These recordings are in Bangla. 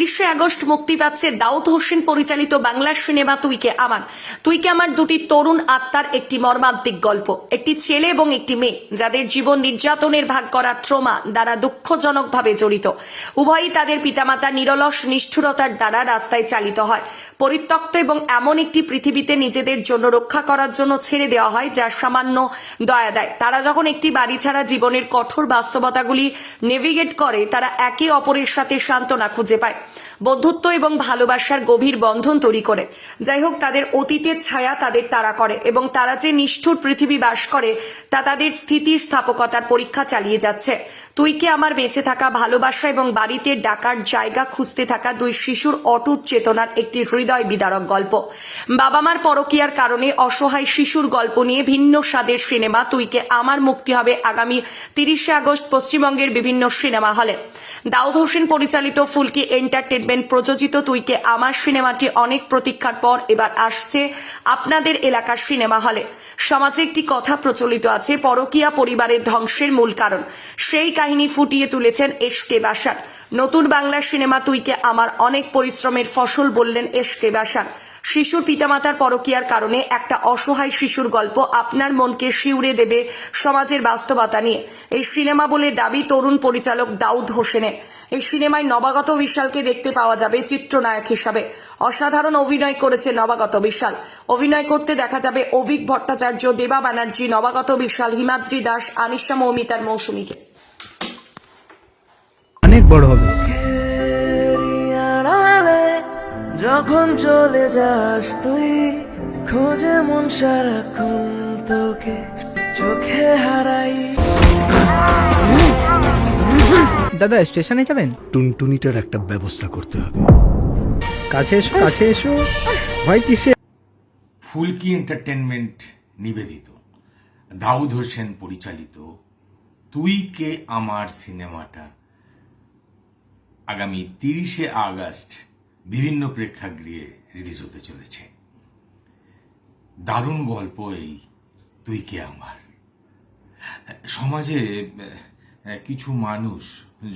30শে আগস্ট মুক্তি পাচ্ছে দাউদ হোসেন পরিচালিত বাংলার সিনেমা তুই কে আমার দুটি তরুণ আত্মার একটি মর্মান্তিক গল্প। একটি ছেলে এবং একটি মেয়ে যাদের জীবন নির্যাতনের ভাগ করা ট্রমা দ্বারা দুঃখজনকভাবে জড়িত। উভয়ই তাদের পিতামাতা নিরলস নিষ্ঠুরতার দ্বারা রাস্তায় চালিত হয়, পরিত্যক্ত এবং এমন একটি পৃথিবীতে নিজেদের জন্য রক্ষা করার জন্য ছেড়ে দেওয়া হয় যা সামান্য দয়া দেয়। তারা যখন একটি বাড়ি ছাড়া জীবনের কঠোর বাস্তবতাগুলি নেভিগেট করে, তারা একে অপরের সাথে সান্ত্বনা খুঁজে পায়, বন্ধুত্ব এবং ভালোবাসার গভীর বন্ধন তৈরি করে। যাই হোক, তাদের অতীতের ছায়া তাদের তাড়া করে এবং তারা যে নিষ্ঠুর পৃথিবী বাস করে তা তাদের স্থিতিস্থাপকতার পরীক্ষা চালিয়ে যাচ্ছে। তুই কে আমার বেঁচে থাকা, ভালোবাসা এবং বাড়িতে ডাকার জায়গা খুঁজতে থাকা দুই শিশুর অটুট চেতনার একটি হৃদয় বিদারক গল্প। বাবা মার পরকীয়ার কারণে অসহায় শিশুর গল্প নিয়ে ভিন্ন স্বাদের সিনেমা তুই কে আমার মুক্তি হবে আগামী 30শে আগস্ট পশ্চিমবঙ্গের বিভিন্ন সিনেমা হলে। দাউদ হোসেন পরিচালিত ফুলকি এন্টারটেনমেন্ট প্রযোজিত তুই কে আমার সিনেমাটি অনেক প্রতীক্ষার পর এবার আসছে আপনাদের এলাকার সিনেমা হলে। সমাজে একটি কথা প্রচলিত আছে, পরকীয়া পরিবারের ধ্বংসের মূল কারণ। সেই কাহিনী ফুটিয়ে তুলেছেন এসকে বাশার। নতুন বাংলা সিনেমা তুই কে আমার অনেক পরিশ্রমের ফসল বললেন এসকে বাশার। শিশুর পিতামাতার পরকীয়ার কারণে একটা অসহায় শিশুর গল্প আপনার মনকে শিউরে দেবে সমাজের বাস্তবতা নিয়ে। এই সিনেমা বলে দাবি তরুণ পরিচালক দাউদ হোসেনের। এই সিনেমায় নবাগত বিশালকে দেখতে পাওয়া যাবে চিত্রনায়ক হিসাবে। অসাধারণ অভিনয় করেছে নবাগত বিশাল। অভিনয় করতে দেখা যাবে অভিক ভট্টাচার্য, দেবা ব্যানার্জি, নবাগত বিশাল, হিমাদ্রি দাস, আনিশা মৌমিতার, মৌসুমীকে। অনেক বড় হবে। যখন চলে যাস তুই, খোঁজে মন সারাক্ষণ তোকে, চোখে হারাই। দাদা স্টেশনে যাবেন? টুনটুনিটার একটা ব্যবস্থা করতে হবে। কাছে এসো, কাছে এসো। ভয় কিসে? ফুলকি এন্টারটেনমেন্ট নিবেদিত, দাউদ হোসেন পরিচালিত তুই কে আমার সিনেমাটা আগামী 30শে আগস্ট বিভিন্ন প্রেক্ষাগৃহে রিলিজ হতে চলেছে। দারুণ গল্প এই তুই কে আমার। সমাজে কিছু মানুষ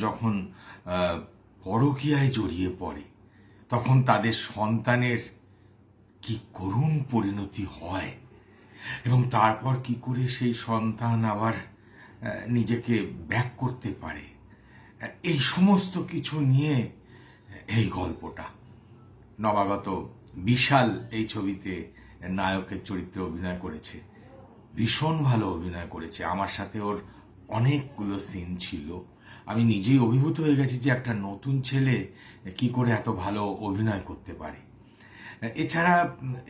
যখন পরকীয়ায় জড়িয়ে পড়ে, তখন তাদের সন্তানের কি করুণ পরিণতি হয় এবং তারপর কি করে সেই সন্তান আবার নিজেকে ব্যাক করতে পারে, এই সমস্ত কিছু নিয়ে এই গল্পটা। নবাগত বিশাল এই ছবিতে নায়কের চরিত্রে অভিনয় করেছে, ভীষণ ভালো অভিনয় করেছে। আমার সাথে ওর অনেকগুলো সিন ছিল। আমি নিজেই অভিভূত হয়ে গেছি যে একটা নতুন ছেলে কি করে এত ভালো অভিনয় করতে পারে। এছাড়া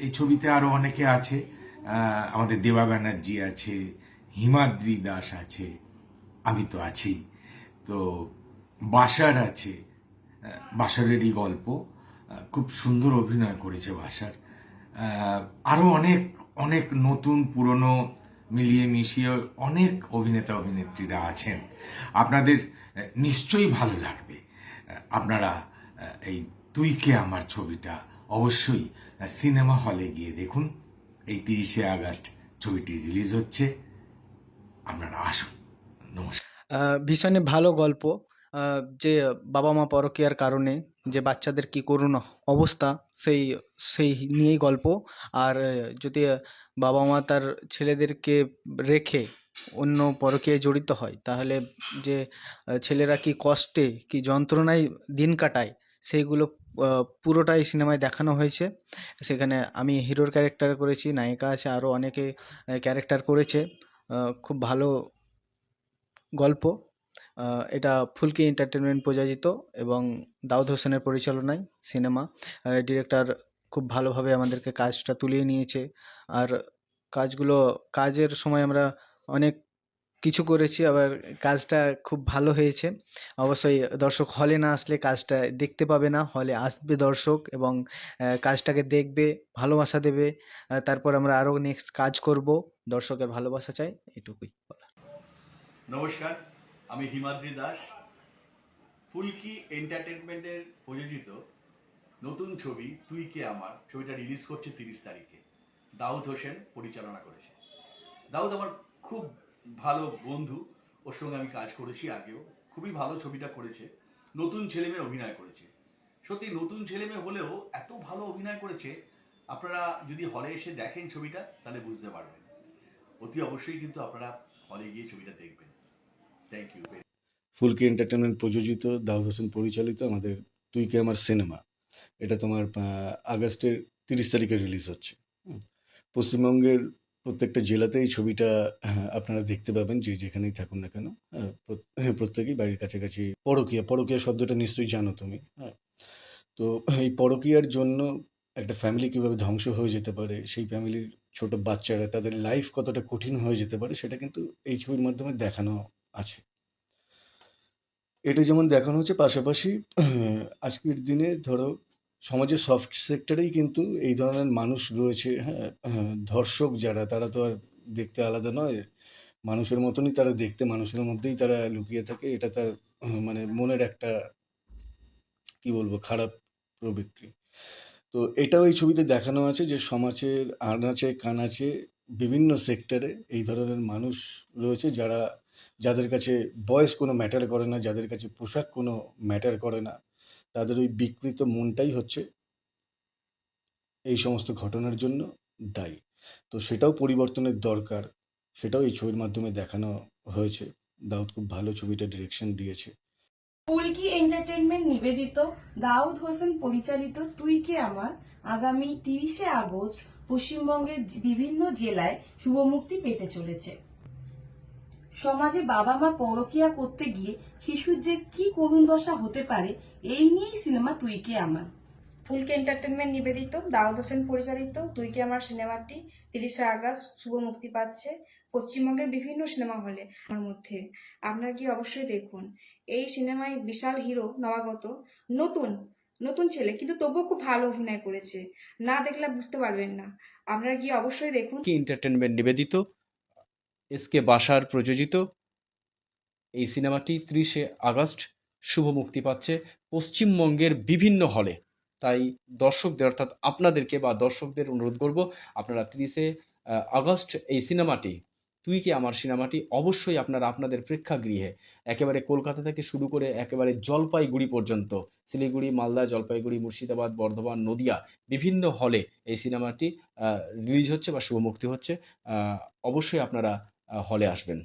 এই ছবিতে আরো অনেকে আছে, আমাদের দেবা ব্যানার্জি আছে, হিমাদ্রি দাস আছে, আমি তো আছি, তো বাশার আছে। বাশারেরই গল্প, খুব সুন্দর অভিনয় করেছে বাশার। আরো অনেক অনেক নতুন পুরনো মিলিয়ে মিশিয়ে অনেক অভিনেতা অভিনেত্রীরা আছেন। আপনাদের নিশ্চয়ই ভালো লাগবে। আপনারা এই তুই কে আমার ছবিটা অবশ্যই সিনেমা হলে গিয়ে দেখুন। এই 30শে আগস্ট ছবিটি রিলিজ হচ্ছে, আপনারা আসুন। নমস্কার। ভীষণই ভালো গল্প। যে বাবা মা পরকীয়ার কারণে যে বাচ্চাদের কি করুণ অবস্থা, সেই সেই নিয়েই গল্প। আর যদি বাবা মা তার ছেলেদেরকে রেখে অন্য পরকীয়ায় জড়িত হয়, তাহলে যে ছেলেরা কি কষ্টে কি যন্ত্রণায় দিন কাটায়, সেইগুলো পুরোটাই সিনেমায় দেখানো হয়েছে। সেখানে আমি হিরোর ক্যারেক্টার করেছি, নায়িকা আছে, আরও অনেকে ক্যারেক্টার করেছে। খুব ভালো গল্প। এটা ফুলকি এন্টারটেনমেন্ট প্রযোজিত এবং দাউদ হোসেনের পরিচালনায় সিনেমা। ডিরেক্টর খুব ভালোভাবে আমাদেরকে কাজটা তুলিয়ে নিয়েছে। আর কাজের সময় আমরা অনেক কিছু করেছি, আবার কাজটা খুব ভালো হয়েছে। অবশ্যই দর্শক হলে না আসলে কাজটা দেখতে পাবে না। হলে আসবে দর্শক এবং কাজটাকে দেখবে, ভালোবাসা দেবে। তারপর আমরা আরও নেক্সট কাজ করব। দর্শকের ভালোবাসা চাই, এটুকুই বলা। নমস্কার, আমি হিমাদ্রি দাস। ফুলকি এন্টারটেনমেন্টের প্রযোজিত নতুন ছবি তুই কে আমার ছবিটা রিলিজ করছে 30 তারিখে। দাউদ হোসেন পরিচালনা করেছে। দাউদ আমার খুব ভালো বন্ধু, ওর সঙ্গে আমি কাজ করেছি আগেও। খুবই ভালো ছবিটা করেছে, নতুন ছেলেমেয়ে অভিনয় করেছে। সত্যি নতুন ছেলে মেয়ে হলেও এত ভালো অভিনয় করেছে। আপনারা যদি হলে এসে দেখেন ছবিটা তাহলে বুঝতে পারবেন। অতি অবশ্যই কিন্তু আপনারা হলে গিয়ে ছবিটা দেখবেন। Thank you. ফুলকি এন্টারটেনমেন্ট প্রযোজিত, দাউদ হোসেন পরিচালিত আমাদের তুই কে আমার সিনেমা, এটা তোমার আগস্টের 30 তারিখে রিলিজ হচ্ছে। হুম। পশ্চিমবঙ্গের প্রত্যেকটা জেলাতে এই ছবিটা আপনারা দেখতে পাবেন, যে যেখানেই থাকুন না কেন। প্রত্যেকেই বাড়ির কাছাকাছি। পরকীয়া, পরকীয়া শব্দটা নিশ্চয়ই জানো তুমি। হ্যাঁ, তো এই পরকীয়ার জন্য একটা ফ্যামিলি কিভাবে ধ্বংস হয়ে যেতে পারে, সেই ফ্যামিলির ছোট বাচ্চারা তাদের লাইফ কতটা কঠিন হয়ে যেতে পারে, সেটা কিন্তু এই ছবির মাধ্যমে দেখানো আছে। এটা যেমন দেখানো হচ্ছে, পাশাপাশি আজকের দিনে ধরো সমাজের সফট সেক্টরেই কিন্তু এই ধরনের মানুষ রয়েছে। হ্যাঁ, ধর্ষক যারা, তারা তো আর দেখতে আলাদা নয়, মানুষের মতনই তারা দেখতে, মানুষের মধ্যেই তারা লুকিয়ে থাকে। এটা তার মানে মনের একটা, কি বলবো, খারাপ প্রবৃত্তি। তো এটাও এই ছবিতে দেখানো আছে যে সমাজের আনাচে কানাচে বিভিন্ন সেক্টরে এই ধরনের মানুষ রয়েছে, যাদের কাছে বয়স কোনো ম্যাটার করে না, যাদের কাছে পোশাক কোনো ম্যাটার করে না। তাদের ওই বিকৃত মনটাই হচ্ছে এই সমস্ত ঘটনার জন্য দায়ী। তো সেটাও পরিবর্তনের দরকার, সেটাও এই ছবির মাধ্যমে দেখানো হয়েছে। দাউদ খুব ভালো ছবিটা ডিরেকশন দিয়েছে। ফুলকি এন্টারটেনমেন্ট নিবেদিত, দাউদ হোসেন পরিচালিত তুই কে আমার আগামী 30শে আগস্ট পশ্চিমবঙ্গের বিভিন্ন জেলায় শুভ মুক্তি পেতে চলেছে। সমাজে বাবা মা পরকীয়া করতে গিয়ে শিশুর যে কি করুণ দশা হতে পারে, এই নিয়েই সিনেমা তুই কে আমার। ফুলকি এন্টারটেনমেন্ট নিবেদিত, দাউদ হোসেন পরিচালিত তুই কি আমার সিনেমাটি 30শে আগস্ট শুভ মুক্তি পাচ্ছে পশ্চিমবঙ্গের বিভিন্ন সিনেমা হলে। আমার মধ্যে আপনারা কি অবশ্যই দেখুন। এই সিনেমায় বিশাল হিরো নবাগত, নতুন নতুন ছেলে, কিন্তু তবুও খুব ভালো অভিনয় করেছে, না দেখলে বুঝতে পারবেন না। আপনারা কি অবশ্যই দেখুন। কি এন্টারটেনমেন্ট নিবেদিত, এসকে বাসার প্রযোজিত এই সিনেমাটি 30শে আগস্ট শুভ মুক্তি পাচ্ছে পশ্চিমবঙ্গের বিভিন্ন হলে। তাই দর্শকদের, অর্থাৎ আপনাদেরকে বা দর্শকদের অনুরোধ করব, আপনারা 30শে আগস্ট এই সিনেমাটি তুই কি আমার সিনেমাটি অবশ্যই আপনারা আপনাদের প্রেক্ষাগৃহে, একেবারে কলকাতা থেকে শুরু করে একেবারে জলপাইগুড়ি পর্যন্ত, শিলিগুড়ি, মালদা, জলপাইগুড়ি, মুর্শিদাবাদ, বর্ধমান, নদিয়া, বিভিন্ন হলে এই সিনেমাটি রিলিজ হচ্ছে বা শুভ মুক্তি হচ্ছে। অবশ্যই আপনারা হলে আসবেন।